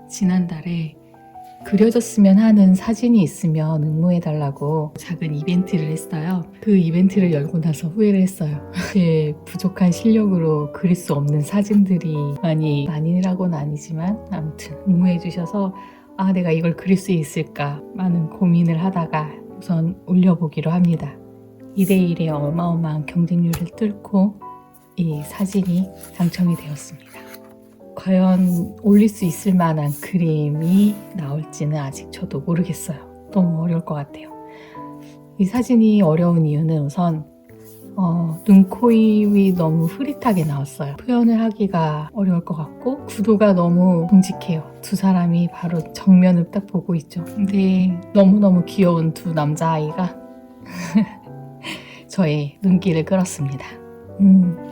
지난달에 그려졌으면 하는 사진이 있으면 응모해달라고 작은 이벤트를 했어요. 그 이벤트를 열고 나서 후회를 했어요. 제 부족한 실력으로 그릴 수 없는 사진들이 많이라고는 아니지만 아무튼 응모해주셔서 내가 이걸 그릴 수 있을까 많은 고민을 하다가 우선 올려보기로 합니다. 2대1의 어마어마한 경쟁률을 뚫고 이 사진이 당첨이 되었습니다. 과연 올릴 수 있을 만한 그림이 나올지는 아직 저도 모르겠어요. 너무 어려울 것 같아요. 이 사진이 어려운 이유는 우선 눈, 코, 입이 너무 흐릿하게 나왔어요. 표현을 하기가 어려울 것 같고 구도가 너무 듬직해요. 두 사람이 바로 정면을 딱 보고 있죠. 근데 너무너무 귀여운 두 남자아이가 저의 눈길을 끌었습니다.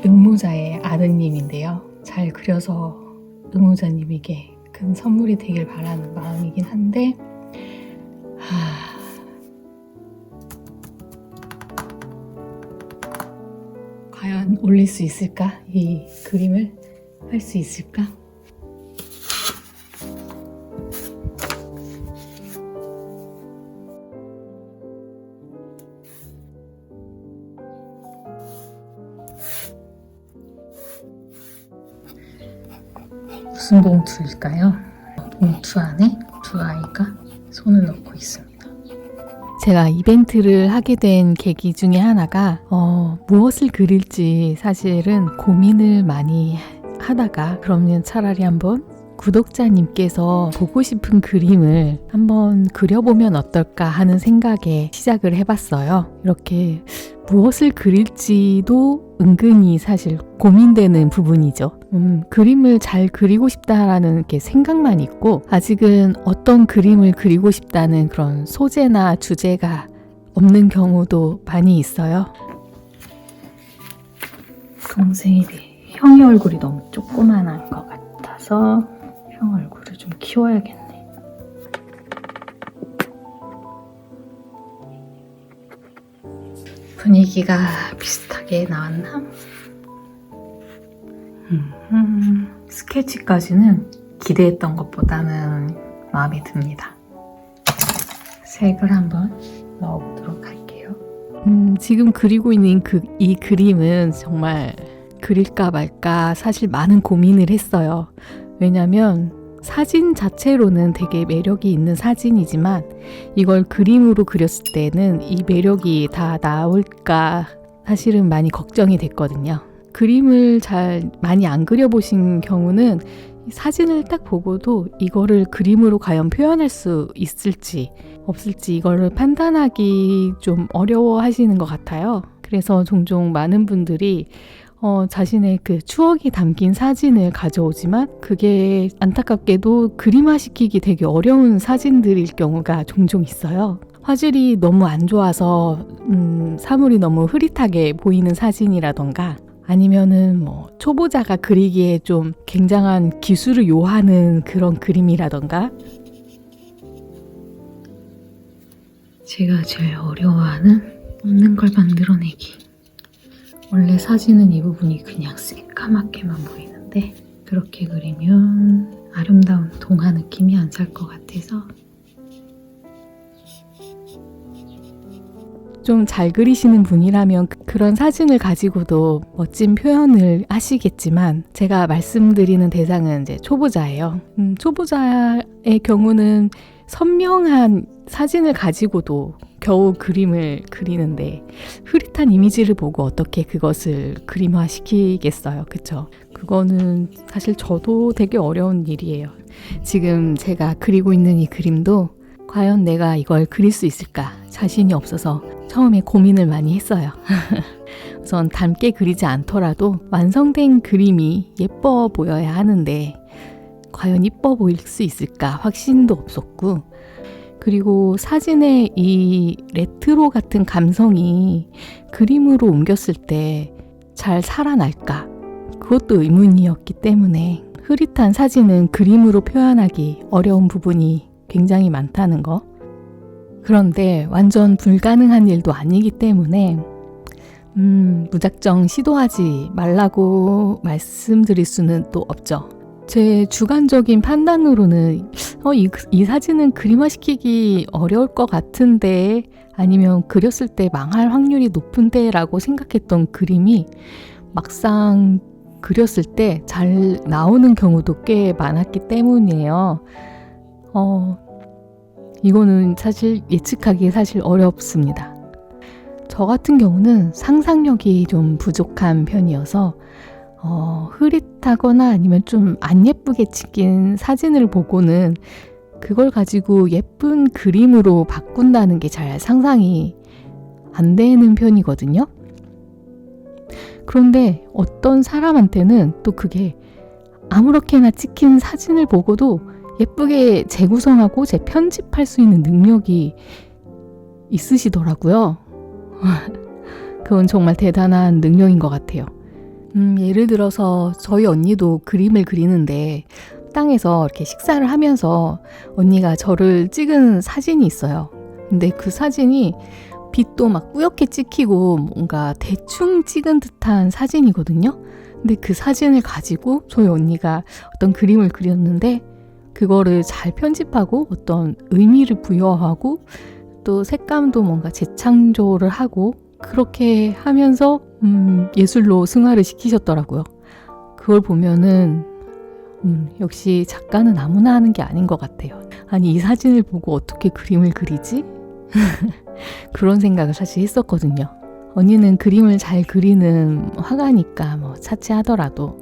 응모자의 아드님인데요. 잘 그려서 응모자님에게 큰 선물이 되길 바라는 마음이긴 한데 과연 올릴 수 있을까? 이 그림을 할 수 있을까? 무슨 봉투일까요? 봉투 안에 두 아이가 손을 넣고 있습니다. 제가 이벤트를 하게 된 계기 중에 하나가 무엇을 그릴지 사실은 고민을 많이 하다가 그러면 차라리 한번 구독자님께서 보고 싶은 그림을 한번 그려보면 어떨까 하는 생각에 시작을 해봤어요. 이렇게 무엇을 그릴지도 은근히 사실 고민되는 부분이죠. 그림을 잘 그리고 싶다라는 이렇게 생각만 있고 아직은 어떤 그림을 그리고 싶다는 그런 소재나 주제가 없는 경우도 많이 있어요. 동생이 형이 얼굴이 너무 조그만한 것 같아서 형 얼굴을 좀 키워야겠네. 분위기가 비슷하게 나왔나? 스케치까지는 기대했던 것보다는 마음에 듭니다. 색을 한번 넣어보도록 할게요. 지금 그리고 있는 이 그림은 정말 그릴까 말까 사실 많은 고민을 했어요. 왜냐면 사진 자체로는 되게 매력이 있는 사진이지만 이걸 그림으로 그렸을 때는 이 매력이 다 나올까 사실은 많이 걱정이 됐거든요. 그림을 잘 많이 안 그려보신 경우는 사진을 딱 보고도 이거를 그림으로 과연 표현할 수 있을지 없을지 이거를 판단하기 좀 어려워 하시는 것 같아요. 그래서 종종 많은 분들이 자신의 그 추억이 담긴 사진을 가져오지만 그게 안타깝게도 그림화시키기 되게 어려운 사진들일 경우가 종종 있어요. 화질이 너무 안 좋아서 사물이 너무 흐릿하게 보이는 사진이라던가 아니면은 초보자가 그리기에 좀 굉장한 기술을 요하는 그런 그림이라던가 제가 제일 어려워하는 없는 걸 만들어내기. 원래 사진은 이 부분이 그냥 새까맣게만 보이는데 그렇게 그리면 아름다운 동화 느낌이 안 살 것 같아서 좀 잘 그리시는 분이라면 그런 사진을 가지고도 멋진 표현을 하시겠지만 제가 말씀드리는 대상은 이제 초보자예요. 초보자의 경우는 선명한 사진을 가지고도 겨우 그림을 그리는데 흐릿한 이미지를 보고 어떻게 그것을 그림화시키겠어요. 그쵸? 그거는 사실 저도 되게 어려운 일이에요. 지금 제가 그리고 있는 이 그림도 과연 내가 이걸 그릴 수 있을까 자신이 없어서 처음에 고민을 많이 했어요. 우선 닮게 그리지 않더라도 완성된 그림이 예뻐 보여야 하는데 과연 예뻐 보일 수 있을까 확신도 없었고 그리고 사진의 이 레트로 같은 감성이 그림으로 옮겼을 때 잘 살아날까 그것도 의문이었기 때문에 흐릿한 사진은 그림으로 표현하기 어려운 부분이 굉장히 많다는 거. 그런데 완전 불가능한 일도 아니기 때문에 무작정 시도하지 말라고 말씀드릴 수는 또 없죠. 제 주관적인 판단으로는 이 사진은 그림화시키기 어려울 것 같은데, 아니면 그렸을 때 망할 확률이 높은데 라고 생각했던 그림이 막상 그렸을 때 잘 나오는 경우도 꽤 많았기 때문이에요. 이거는 사실 예측하기 사실 어렵습니다. 저 같은 경우는 상상력이 좀 부족한 편이어서 흐릿하거나 아니면 좀 안 예쁘게 찍힌 사진을 보고는 그걸 가지고 예쁜 그림으로 바꾼다는 게 잘 상상이 안 되는 편이거든요. 그런데 어떤 사람한테는 또 그게 아무렇게나 찍힌 사진을 보고도 예쁘게 재구성하고 재편집할 수 있는 능력이 있으시더라고요. 그건 정말 대단한 능력인 것 같아요. 예를 들어서 저희 언니도 그림을 그리는데 식당에서 이렇게 식사를 하면서 언니가 저를 찍은 사진이 있어요. 근데 그 사진이 빛도 막 뿌옇게 찍히고 뭔가 대충 찍은 듯한 사진이거든요. 근데 그 사진을 가지고 저희 언니가 어떤 그림을 그렸는데 그거를 잘 편집하고 어떤 의미를 부여하고 또 색감도 뭔가 재창조를 하고 그렇게 하면서 예술로 승화를 시키셨더라고요. 그걸 보면은 역시 작가는 아무나 하는 게 아닌 것 같아요. 아니, 이 사진을 보고 어떻게 그림을 그리지? 그런 생각을 사실 했었거든요. 언니는 그림을 잘 그리는 화가니까 뭐 차치하더라도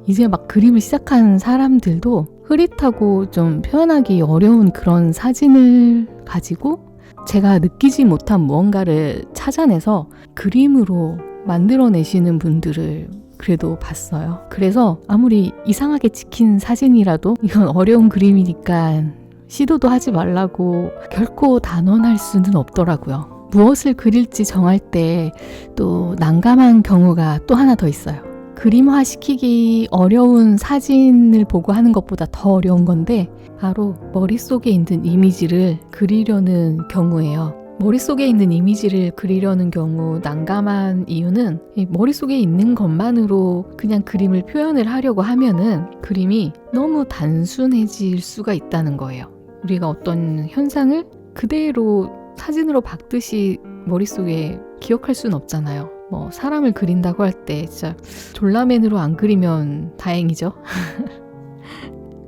이제 막 그림을 시작하는 사람들도 흐릿하고 좀 표현하기 어려운 그런 사진을 가지고 제가 느끼지 못한 무언가를 찾아내서 그림으로 만들어내시는 분들을 그래도 봤어요. 그래서 아무리 이상하게 찍힌 사진이라도 이건 어려운 그림이니까 시도도 하지 말라고 결코 단언할 수는 없더라고요. 무엇을 그릴지 정할 때 또 난감한 경우가 또 하나 더 있어요. 그림화시키기 어려운 사진을 보고 하는 것보다 더 어려운 건데 바로 머릿속에 있는 이미지를 그리려는 경우예요. 머릿속에 있는 이미지를 그리려는 경우 난감한 이유는 머릿속에 있는 것만으로 그냥 그림을 표현을 하려고 하면은 그림이 너무 단순해질 수가 있다는 거예요. 우리가 어떤 현상을 그대로 사진으로 박듯이 머릿속에 기억할 수는 없잖아요. 뭐 사람을 그린다고 할 때 진짜 졸라맨으로 안 그리면 다행이죠.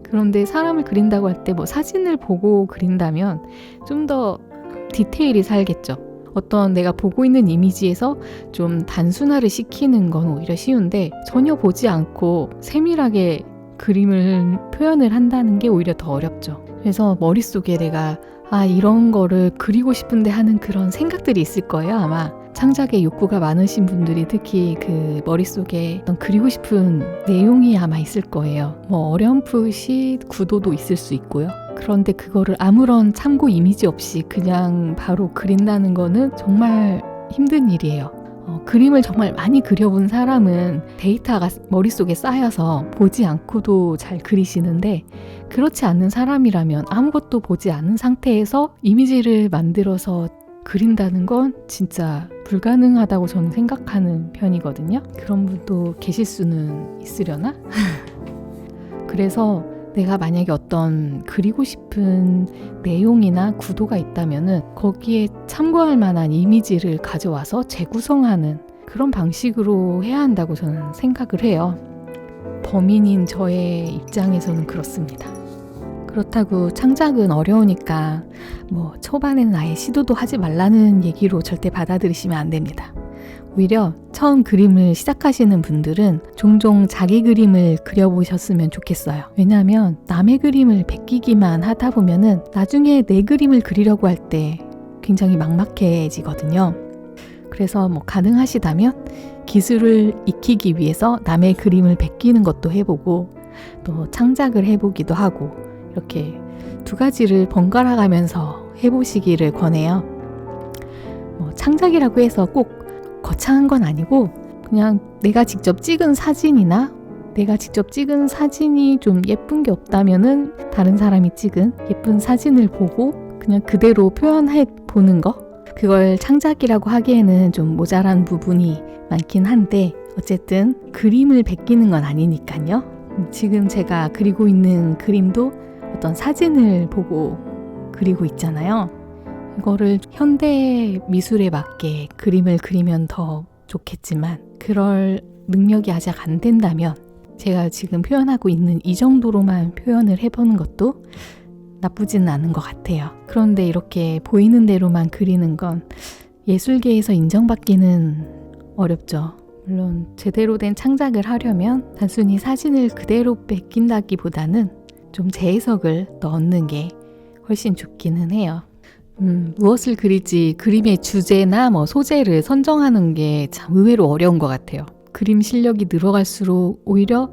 그런데 사람을 그린다고 할 때 뭐 사진을 보고 그린다면 좀 더 디테일이 살겠죠. 어떤 내가 보고 있는 이미지에서 좀 단순화를 시키는 건 오히려 쉬운데 전혀 보지 않고 세밀하게 그림을 표현을 한다는 게 오히려 더 어렵죠. 그래서 머릿속에 내가 이런 거를 그리고 싶은데 하는 그런 생각들이 있을 거예요. 아마 창작의 욕구가 많으신 분들이 특히 그 머릿속에 어떤 그리고 싶은 내용이 아마 있을 거예요. 뭐 어렴풋이 구도도 있을 수 있고요. 그런데 그거를 아무런 참고 이미지 없이 그냥 바로 그린다는 거는 정말 힘든 일이에요. 그림을 정말 많이 그려본 사람은 데이터가 머릿속에 쌓여서 보지 않고도 잘 그리시는데 그렇지 않는 사람이라면 아무것도 보지 않은 상태에서 이미지를 만들어서 그린다는 건 진짜 불가능하다고 저는 생각하는 편이거든요. 그런 분도 계실 수는 있으려나? 그래서 내가 만약에 어떤 그리고 싶은 내용이나 구도가 있다면은 거기에 참고할 만한 이미지를 가져와서 재구성하는 그런 방식으로 해야 한다고 저는 생각을 해요. 범인인 저의 입장에서는 그렇습니다. 그렇다고 창작은 어려우니까 뭐 초반에는 아예 시도도 하지 말라는 얘기로 절대 받아들이시면 안 됩니다. 오히려 처음 그림을 시작하시는 분들은 종종 자기 그림을 그려보셨으면 좋겠어요. 왜냐하면 남의 그림을 베끼기만 하다 보면은 나중에 내 그림을 그리려고 할 때 굉장히 막막해지거든요. 그래서 뭐 가능하시다면 기술을 익히기 위해서 남의 그림을 베끼는 것도 해보고 또 창작을 해보기도 하고 이렇게 두 가지를 번갈아 가면서 해보시기를 권해요. 뭐 창작이라고 해서 꼭 거창한 건 아니고 그냥 내가 직접 찍은 사진이나 내가 직접 찍은 사진이 좀 예쁜 게 없다면은 다른 사람이 찍은 예쁜 사진을 보고 그냥 그대로 표현해 보는 거, 그걸 창작이라고 하기에는 좀 모자란 부분이 많긴 한데 어쨌든 그림을 베끼는 건 아니니까요. 지금 제가 그리고 있는 그림도 어떤 사진을 보고 그리고 있잖아요. 이거를 현대 미술에 맞게 그림을 그리면 더 좋겠지만 그럴 능력이 아직 안 된다면 제가 지금 표현하고 있는 이 정도로만 표현을 해보는 것도 나쁘지는 않은 것 같아요. 그런데 이렇게 보이는 대로만 그리는 건 예술계에서 인정받기는 어렵죠. 물론 제대로 된 창작을 하려면 단순히 사진을 그대로 베낀다기보다는 좀 재해석을 넣는 게 훨씬 좋기는 해요. 무엇을 그릴지 그림의 주제나 소재를 선정하는 게 참 의외로 어려운 것 같아요. 그림 실력이 늘어갈수록 오히려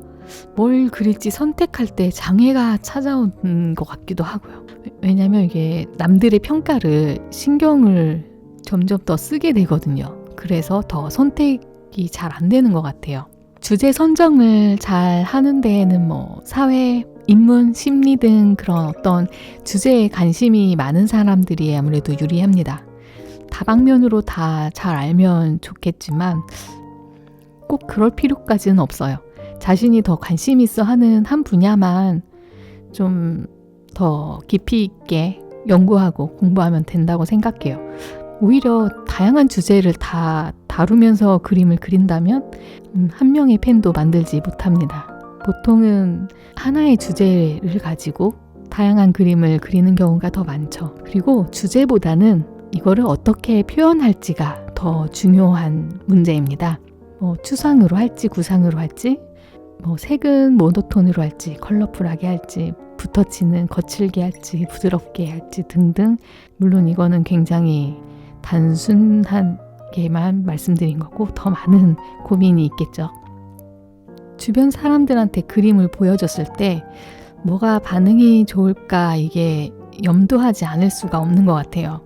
뭘 그릴지 선택할 때 장애가 찾아오는 것 같기도 하고요. 왜냐면 이게 남들의 평가를 신경을 점점 더 쓰게 되거든요. 그래서 더 선택이 잘 안 되는 것 같아요. 주제 선정을 잘 하는 데에는 사회, 인문, 심리 등 그런 어떤 주제에 관심이 많은 사람들이 아무래도 유리합니다. 다방면으로 다 잘 알면 좋겠지만 꼭 그럴 필요까지는 없어요. 자신이 더 관심 있어 하는 한 분야만 좀 더 깊이 있게 연구하고 공부하면 된다고 생각해요. 오히려 다양한 주제를 다 다루면서 그림을 그린다면 한 명의 펜도 만들지 못합니다. 보통은 하나의 주제를 가지고 다양한 그림을 그리는 경우가 더 많죠. 그리고 주제보다는 이거를 어떻게 표현할지가 더 중요한 문제입니다. 추상으로 할지 구상으로 할지 색은 모노톤으로 할지 컬러풀하게 할지 붓터치는 거칠게 할지 부드럽게 할지 등등. 물론 이거는 굉장히 단순하게만 말씀드린 거고 더 많은 고민이 있겠죠. 주변 사람들한테 그림을 보여줬을 때 뭐가 반응이 좋을까 이게 염두하지 않을 수가 없는 것 같아요.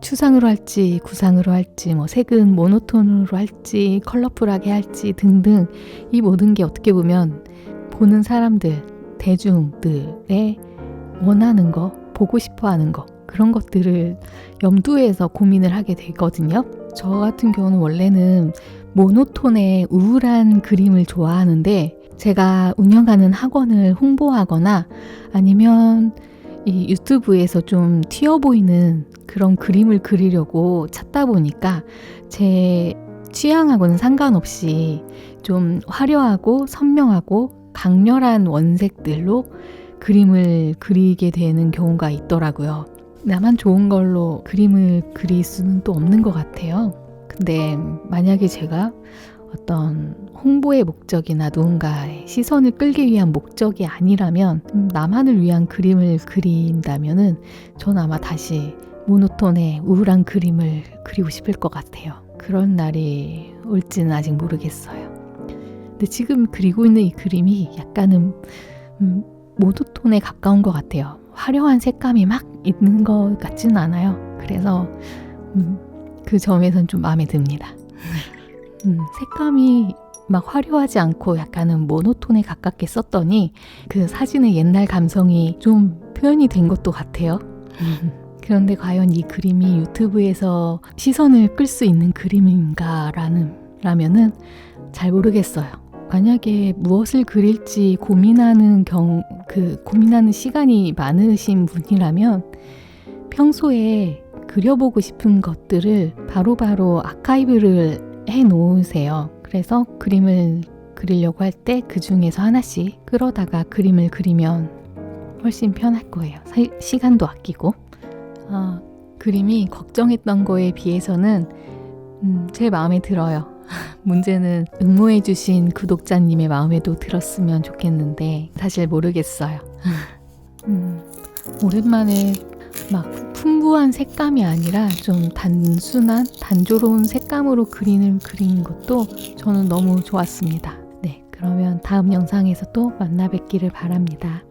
추상으로 할지 구상으로 할지 색은 모노톤으로 할지 컬러풀하게 할지 등등 이 모든 게 어떻게 보면 보는 사람들, 대중들의 원하는 거, 보고 싶어 하는 거 그런 것들을 염두해서 고민을 하게 되거든요. 저 같은 경우는 원래는 모노톤의 우울한 그림을 좋아하는데 제가 운영하는 학원을 홍보하거나 아니면 이 유튜브에서 좀 튀어 보이는 그런 그림을 그리려고 찾다 보니까 제 취향하고는 상관없이 좀 화려하고 선명하고 강렬한 원색들로 그림을 그리게 되는 경우가 있더라고요. 나만 좋은 걸로 그림을 그릴 수는 또 없는 것 같아요. 근데 만약에 제가 어떤 홍보의 목적이나 누군가의 시선을 끌기 위한 목적이 아니라면 나만을 위한 그림을 그린다면은 전 아마 다시 모노톤의 우울한 그림을 그리고 싶을 것 같아요. 그런 날이 올지는 아직 모르겠어요. 근데 지금 그리고 있는 이 그림이 약간은 모노톤에 가까운 것 같아요. 화려한 색감이 막 있는 것 같지는 않아요. 그래서 그 점에선 좀 마음에 듭니다. 색감이 막 화려하지 않고 약간은 모노톤에 가깝게 썼더니 그 사진의 옛날 감성이 좀 표현이 된 것도 같아요. 그런데 과연 이 그림이 유튜브에서 시선을 끌 수 있는 그림인가 라면은 잘 모르겠어요. 만약에 무엇을 그릴지 고민하는 시간이 많으신 분이라면 평소에 그려보고 싶은 것들을 바로바로 아카이브를 해 놓으세요. 그래서 그림을 그리려고 할 때 그 중에서 하나씩 끌어다가 그림을 그리면 훨씬 편할 거예요. 시간도 아끼고. 그림이 걱정했던 거에 비해서는 제 마음에 들어요. 문제는 응모해주신 구독자님의 마음에도 들었으면 좋겠는데 사실 모르겠어요. 오랜만에 막 풍부한 색감이 아니라 좀 단순한 단조로운 색감으로 그리는 것도 저는 너무 좋았습니다. 네, 그러면 다음 영상에서 또 만나 뵙기를 바랍니다.